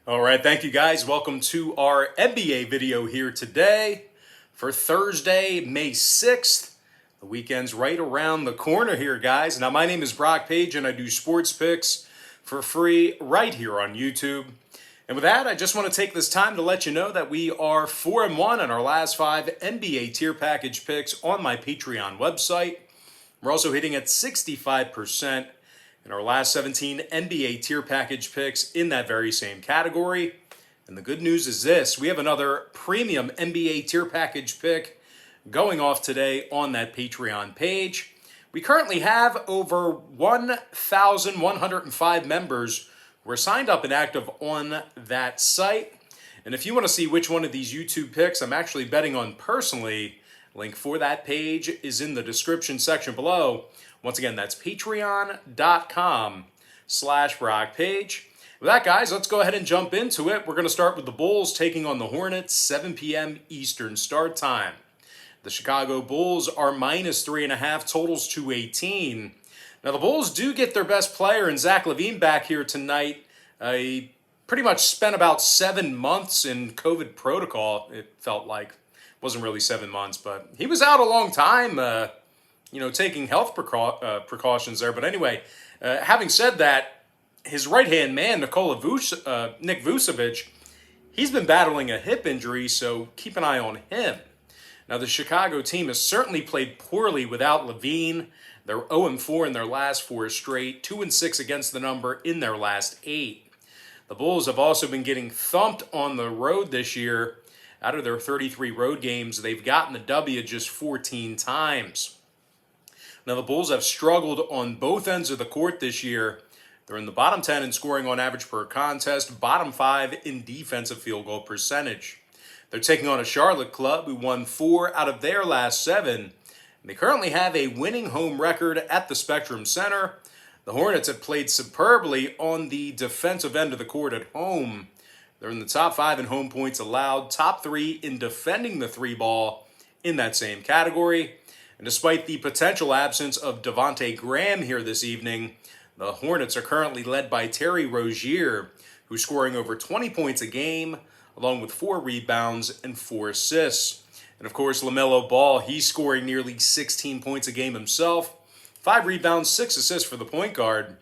All right, thank you guys. Welcome to our NBA video here today for Thursday, May 6th. The weekend's right around the corner here, guys. Now, my name is Brock Page, and I do sports picks for free right here on YouTube. And with that, I just want to take this time to let you know that we are 4-1 in our last 5 NBA tier package picks on my Patreon website. We're also hitting at 65% in our last 17 NBA tier package picks in that very same category. And the good news is this: we have another premium NBA tier package pick going off today on that Patreon page. We currently have over 1,105 members who are signed up and active on that site. And if you want to see which one of these YouTube picks I'm actually betting on personally, link for that page is in the description section below. Once again, that's patreon.com/BrockPage. With that, guys, let's go ahead and jump into it. We're going to start with the Bulls taking on the Hornets, 7 p.m. Eastern start time. The Chicago Bulls are minus 3.5, totals 218. Now, the Bulls do get their best player in Zach LaVine back here tonight. He pretty much spent about 7 months in COVID protocol, it felt like. It wasn't really 7 months, but he was out a long time, taking health precautions there. But anyway, having said that, his right-hand man, Nick Vucevic, he's been battling a hip injury, so keep an eye on him. Now, the Chicago team has certainly played poorly without LaVine. They're 0-4 in their last 4 straight, 2-6 against the number in their last 8. The Bulls have also been getting thumped on the road this year. Out of their 33 road games, they've gotten the W just 14 times. Now, the Bulls have struggled on both ends of the court this year. They're in the bottom 10 in scoring on average per contest, bottom 5 in defensive field goal percentage. They're taking on a Charlotte club who won 4 out of their last 7. And they currently have a winning home record at the Spectrum Center. The Hornets have played superbly on the defensive end of the court at home. They're in the top 5 in home points allowed, top 3 in defending the 3 ball in that same category. And despite the potential absence of Devontae Graham here this evening, the Hornets are currently led by Terry Rozier, who's scoring over 20 points a game, along with 4 rebounds and 4 assists. And of course, LaMelo Ball, he's scoring nearly 16 points a game himself, 5 rebounds, 6 assists for the point guard.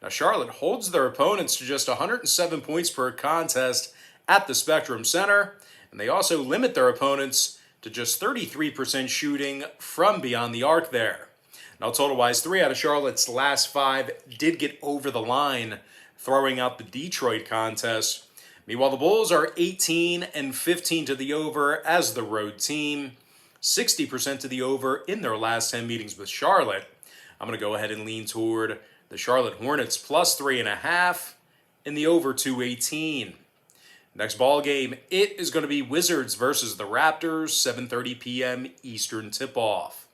Now, Charlotte holds their opponents to just 107 points per contest at the Spectrum Center, and they also limit their opponents to just 33% shooting from beyond the arc there. Now, total-wise, 3 out of Charlotte's last 5 did get over the line, throwing out the Detroit contest. Meanwhile, the Bulls are 18-15 to the over as the road team, 60% to the over in their last 10 meetings with Charlotte. I'm going to go ahead and lean toward the Charlotte Hornets plus 3.5 in the over 218. Next ball game, it is going to be Wizards versus the Raptors, 7:30 p.m. Eastern tip-off.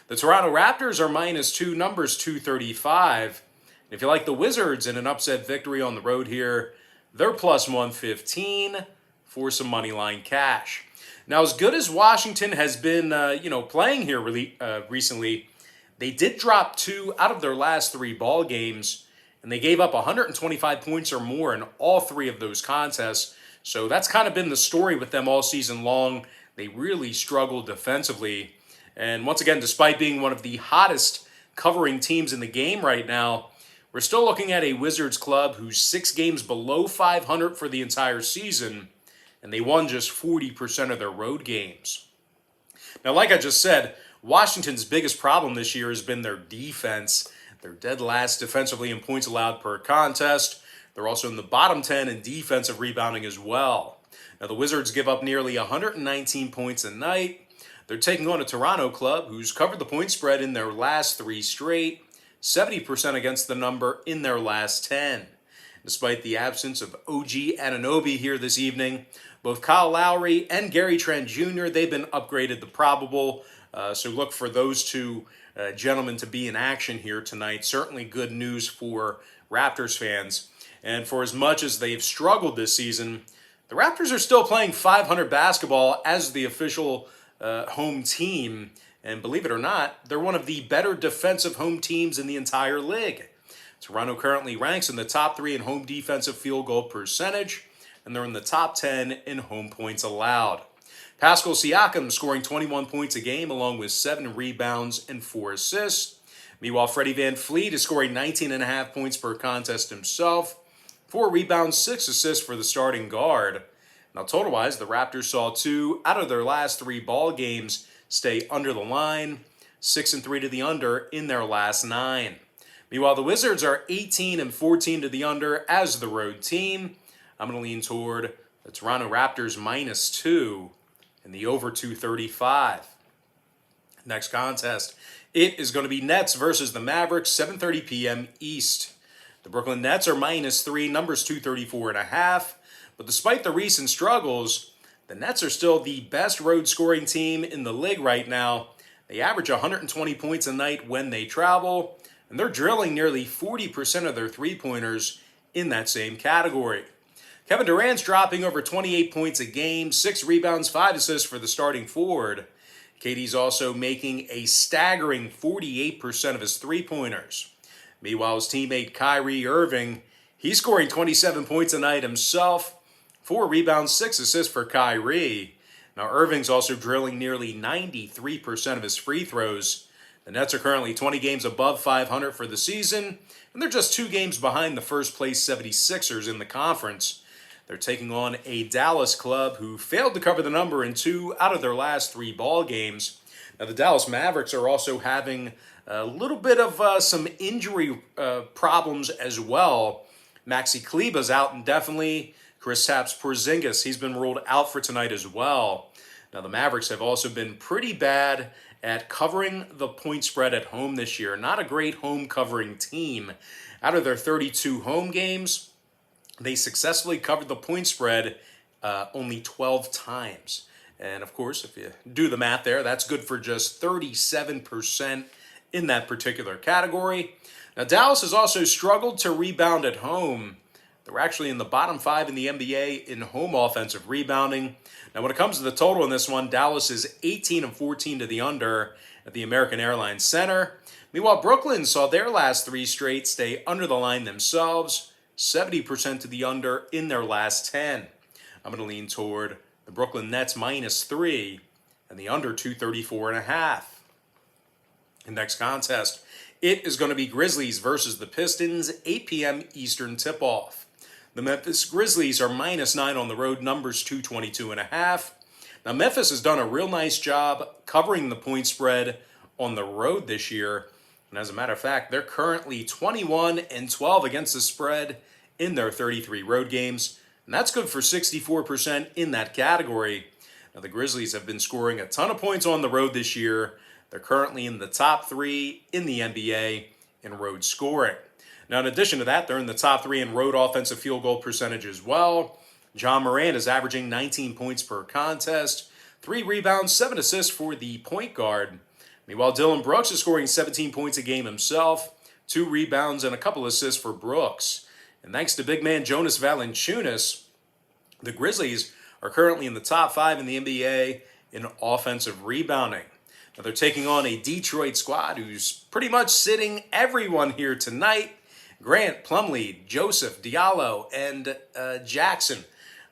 The Toronto Raptors are minus 2, numbers 235. And if you like the Wizards in an upset victory on the road here, they're plus 115 for some money line cash. Now, as good as Washington has been, playing here recently, they did drop 2 out of their last 3 ball games, and they gave up 125 points or more in all 3 of those contests. So that's kind of been the story with them all season long. They really struggled defensively. And once again, despite being one of the hottest covering teams in the game right now, we're still looking at a Wizards club who's 6 games below 500 for the entire season, and they won just 40% of their road games. Now, like I just said, Washington's biggest problem this year has been their defense. They're dead last defensively in points allowed per contest. They're also in the bottom 10 in defensive rebounding as well. Now, the Wizards give up nearly 119 points a night. They're taking on a Toronto club who's covered the point spread in their last 3 straight, 70% against the number in their last 10. Despite the absence of OG Anunoby here this evening, both Kyle Lowry and Gary Trent Jr., they've been upgraded to probable. So look for those 2 gentlemen to be in action here tonight. Certainly good news for Raptors fans. And for as much as they've struggled this season, the Raptors are still playing .500 basketball as the official home team. And believe it or not, they're one of the better defensive home teams in the entire league. Toronto currently ranks in the top 3 in home defensive field goal percentage, and they're in the top 10 in home points allowed. Pascal Siakam scoring 21 points a game along with 7 rebounds and 4 assists. Meanwhile, Freddie VanVleet is scoring 19.5 points per contest himself, 4 rebounds, 6 assists for the starting guard. Now, total-wise, the Raptors saw 2 out of their last 3 ball games stay under the line, 6-3 to the under in their last 9. Meanwhile, the Wizards are 18-14 to the under as the road team. I'm going to lean toward the Toronto Raptors -2 and the over 235. Next contest, it is going to be Nets versus the Mavericks, 7:30 p.m. East. The Brooklyn Nets are -3, numbers 234.5. But despite the recent struggles, the Nets are still the best road scoring team in the league right now. They average 120 points a night when they travel, and they're drilling nearly 40% of their three-pointers in that same category. Kevin Durant's dropping over 28 points a game, 6 rebounds, 5 assists for the starting forward. KD's also making a staggering 48% of his three-pointers. Meanwhile, his teammate Kyrie Irving, he's scoring 27 points a night himself, 4 rebounds, 6 assists for Kyrie. Now, Irving's also drilling nearly 93% of his free throws. The Nets are currently 20 games above 500 for the season, and they're just 2 games behind the first-place 76ers in the conference. They're taking on a Dallas club who failed to cover the number in 2 out of their last 3 ball games. Now, the Dallas Mavericks are also having a little bit of some injury problems as well. Maxi Kleber's out indefinitely. Kristaps Porzingis, he's been ruled out for tonight as well. Now, the Mavericks have also been pretty bad at covering the point spread at home this year. Not a great home covering team. Out of their 32 home games, they successfully covered the point spread only 12 times. And of course, if you do the math there, that's good for just 37% in that particular category. Now, Dallas has also struggled to rebound at home. They're actually in the bottom 5 in the NBA in home offensive rebounding. Now, when it comes to the total in this one, Dallas is 18-14 to the under at the American Airlines Center. Meanwhile, Brooklyn saw their last 3 straight stay under the line themselves, 70% to the under in their last 10. I'm going to lean toward the Brooklyn Nets -3 and the under 234.5. In next contest, it is going to be Grizzlies versus the Pistons, 8 p.m. Eastern tip-off. The Memphis Grizzlies are -9 on the road, numbers 222.5. Now, Memphis has done a real nice job covering the point spread on the road this year. And as a matter of fact, they're currently 21-12 against the spread in their 33 road games. And that's good for 64% in that category. Now, the Grizzlies have been scoring a ton of points on the road this year. They're currently in the top 3 in the NBA in road scoring. Now, in addition to that, they're in the top 3 in road offensive field goal percentage as well. John Morant is averaging 19 points per contest, 3 rebounds, 7 assists for the point guard. Meanwhile, Dylan Brooks is scoring 17 points a game himself, 2 rebounds and a couple assists for Brooks. And thanks to big man Jonas Valanciunas, the Grizzlies are currently in the top 5 in the NBA in offensive rebounding. Now, they're taking on a Detroit squad who's pretty much sitting everyone here tonight. Grant, Plumlee, Joseph, Diallo, and Jackson.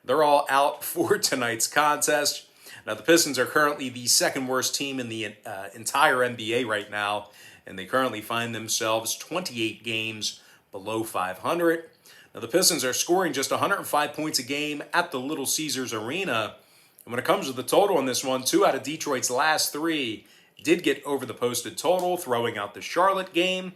They're all out for tonight's contest. Now, the Pistons are currently the second worst team in the entire NBA right now, and they currently find themselves 28 games below 500. Now, the Pistons are scoring just 105 points a game at the Little Caesars Arena. And when it comes to the total in this one, 2 out of Detroit's last 3 did get over the posted total, throwing out the Charlotte game.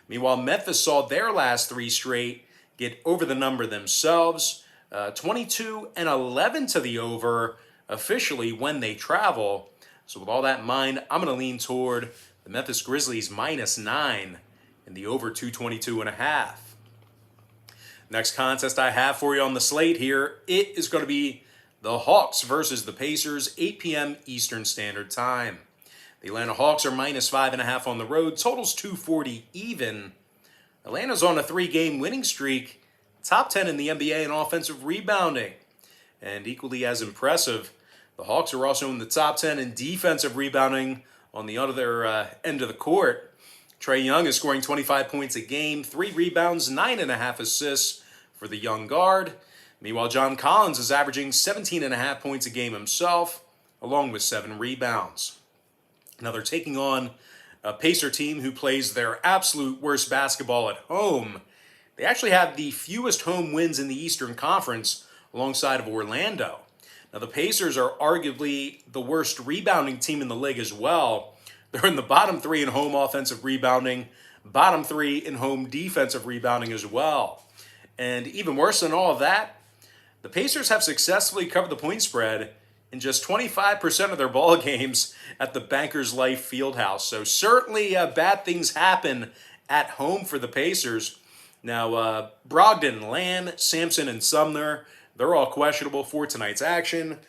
Meanwhile, Memphis saw their last 3 straight get over the number themselves, 22-11 to the over officially when they travel. So with all that in mind, I'm going to lean toward the Memphis Grizzlies -9 and the over 222.5. Next contest I have for you on the slate here, it is going to be the Hawks versus the Pacers, 8 p.m. Eastern Standard Time. The Atlanta Hawks are -5.5 on the road. Total's 240 even. Atlanta's on a 3-game winning streak. Top 10 in the NBA in offensive rebounding. And equally as impressive, the Hawks are also in the top 10 in defensive rebounding on the other end of the court. Trae Young is scoring 25 points a game, 3 rebounds, 9.5 assists for the young guard. Meanwhile, John Collins is averaging 17.5 points a game himself, along with 7 rebounds. Now they're taking on a Pacer team who plays their absolute worst basketball at home. They actually have the fewest home wins in the Eastern Conference alongside of Orlando. Now the Pacers are arguably the worst rebounding team in the league as well. They're in the bottom 3 in home offensive rebounding, bottom 3 in home defensive rebounding as well. And even worse than all of that, the Pacers have successfully covered the point spread in just 25% of their ball games at the Bankers Life Fieldhouse. So certainly bad things happen at home for the Pacers. Now, Brogdon, Lamb, Sampson, and Sumner, they're all questionable for tonight's action.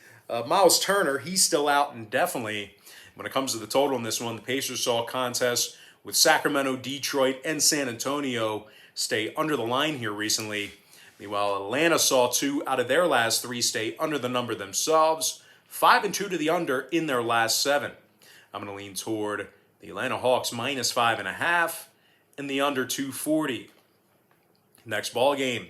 Miles Turner, he's still out indefinitely. When it comes to the total in this one, the Pacers saw a contest with Sacramento, Detroit, and San Antonio stay under the line here recently. Meanwhile, Atlanta saw 2 out of their last 3 stay under the number themselves. 5 and 2 to the under in their last 7. I'm going to lean toward the Atlanta Hawks minus 5.5 and the under 240. Next ball game,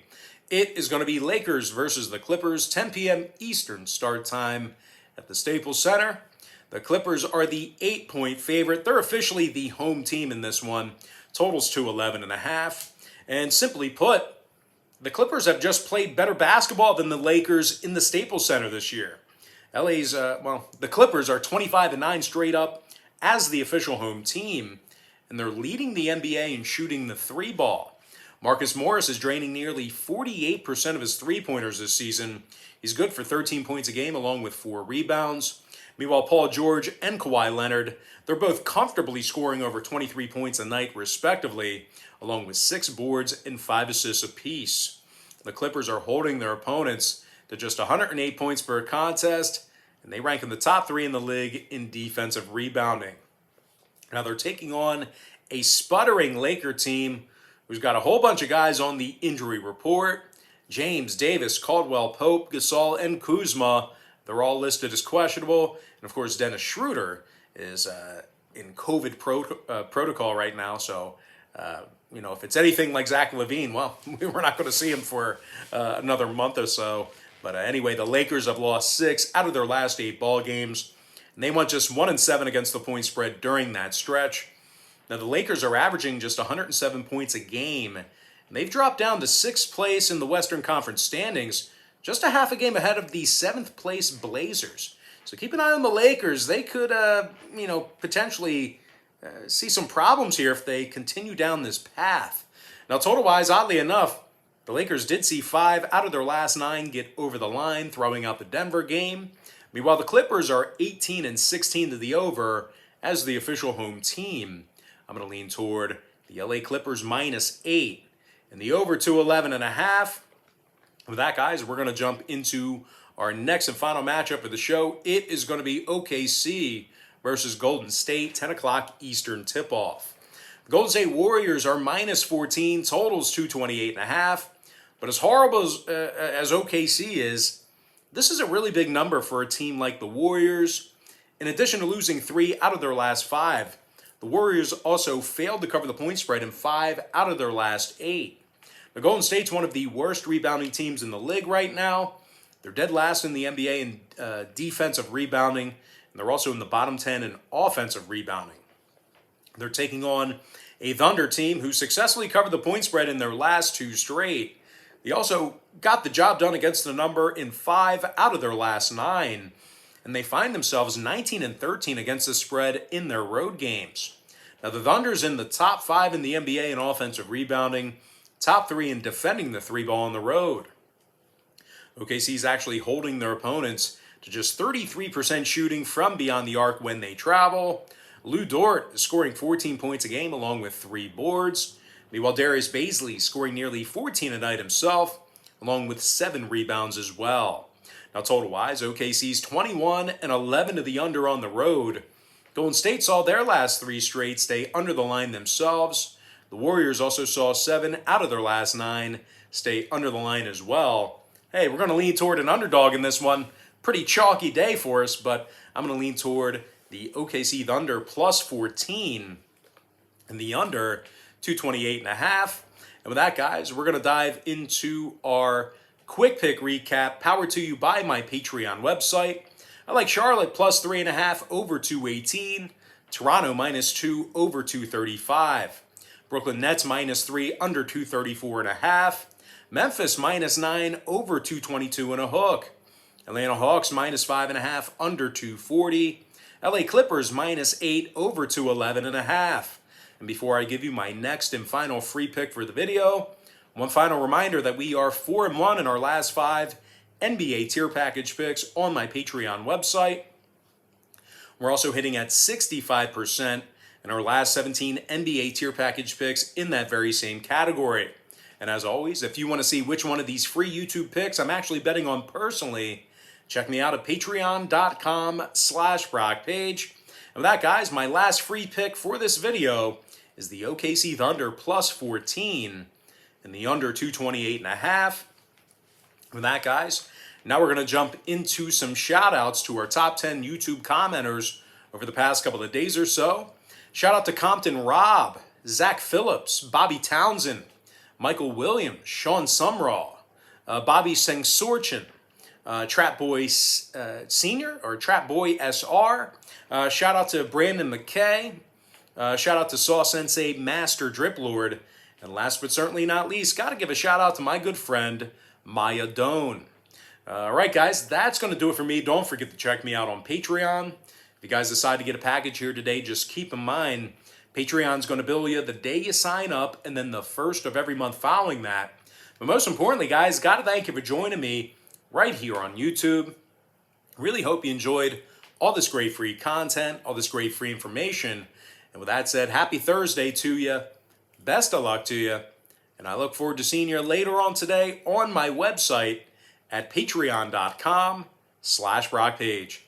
it is going to be Lakers versus the Clippers, 10 p.m. Eastern start time at the Staples Center. The Clippers are the 8-point favorite. They're officially the home team in this one. Totals to 11.5. And simply put, the Clippers have just played better basketball than the Lakers in the Staples Center this year. The Clippers are 25-9 straight up as the official home team, and they're leading the NBA in shooting the 3-ball. Marcus Morris is draining nearly 48% of his three-pointers this season. He's good for 13 points a game along with 4 rebounds. Meanwhile, Paul George and Kawhi Leonard, they're both comfortably scoring over 23 points a night respectively, along with 6 boards and 5 assists apiece. The Clippers are holding their opponents to just 108 points per contest, and they rank in the top 3 in the league in defensive rebounding. Now they're taking on a sputtering Laker team who's got a whole bunch of guys on the injury report. James, Davis, Caldwell, Pope, Gasol, and Kuzma, they're all listed as questionable. And of course, Dennis Schroeder is in COVID protocol right now. So, if it's anything like Zach LaVine, well, we're not going to see him for another month or so. But anyway, the Lakers have lost 6 out of their last 8 ball games. And they went just 1-7 against the point spread during that stretch. Now, the Lakers are averaging just 107 points a game, and they've dropped down to 6th place in the Western Conference standings, just a half a game ahead of the 7th place Blazers. So keep an eye on the Lakers. They could, potentially see some problems here if they continue down this path. Now, total-wise, oddly enough, the Lakers did see 5 out of their last 9 get over the line, throwing out the Denver game. Meanwhile, the Clippers are 18-16 to the over as the official home team. I'm going to lean toward the LA Clippers minus 8 and the over to 11.5. With that, guys, we're going to jump into our next and final matchup of the show. It is going to be OKC versus Golden State, 10 o'clock Eastern tip-off. The Golden State Warriors are minus 14, totals 228.5. But as horrible as OKC is, this is a really big number for a team like the Warriors. In addition to losing 3 out of their last 5, the Warriors also failed to cover the point spread in 5 out of their last 8. The Golden State's one of the worst rebounding teams in the league right now. They're dead last in the NBA in defensive rebounding, and they're also in the bottom 10 in offensive rebounding. They're taking on a Thunder team who successfully covered the point spread in their last 2 straight. They also got the job done against the number in 5 out of their last 9. And they find themselves 19-13 against the spread in their road games. Now, the Thunder's in the top 5 in the NBA in offensive rebounding, top 3 in defending the 3-ball on the road. OKC's actually holding their opponents to just 33% shooting from beyond the arc when they travel. Lou Dort is scoring 14 points a game along with 3 boards. Meanwhile, Darius Bazley scoring nearly 14 a night himself, along with 7 rebounds as well. Now, total-wise, OKC's 21-11 to the under on the road. Golden State saw their last 3 straight stay under the line themselves. The Warriors also saw 7 out of their last 9 stay under the line as well. Hey, we're going to lean toward an underdog in this one. Pretty chalky day for us, but I'm going to lean toward the OKC Thunder plus 14 and the under 228.5. And with that, guys, we're going to dive into our Quick pick recap, powered to you by my Patreon website. I like Charlotte plus 3.5 over 218. Toronto -2 over 235. Brooklyn Nets -3 under 234.5. Memphis -9 over 222 and a hook. Atlanta Hawks -5.5 under 240. LA Clippers -8 over 211.5. And before I give you my next and final free pick for the video, one final reminder that we are 4-1 in our last 5 NBA tier package picks on my Patreon website. We're also hitting at 65% in our last 17 NBA tier package picks in that very same category. And as always, if you want to see which one of these free YouTube picks I'm actually betting on personally, check me out at patreon.com/BrockPage. And with that, guys, my last free pick for this video is the OKC Thunder plus 14 and the under 228.5. With that, guys, now we're going to jump into some shout-outs to our top 10 YouTube commenters over the past couple of days or so. Shout out to Compton Rob, Zach Phillips, Bobby Townsend, Michael Williams, Sean Sumraw, Bobby Sengsorchin, Trap Boy Senior or Trap Boy SR. Shout out to Brandon McKay. Shout out to Saw Sensei Master Drip Lord. And last but certainly not least, got to give a shout out to my good friend Maya Doan. All right, guys, that's going to do it for me. Don't forget to check me out on Patreon. If you guys decide to get a package here today, just keep in mind, Patreon's going to bill you the day you sign up and then the first of every month following that. But most importantly, guys, got to thank you for joining me right here on YouTube. Really hope you enjoyed all this great free content, all this great free information. And with that said, happy Thursday to you. Best of luck to you. And I look forward to seeing you later on today on my website at patreon.com/BrockPage.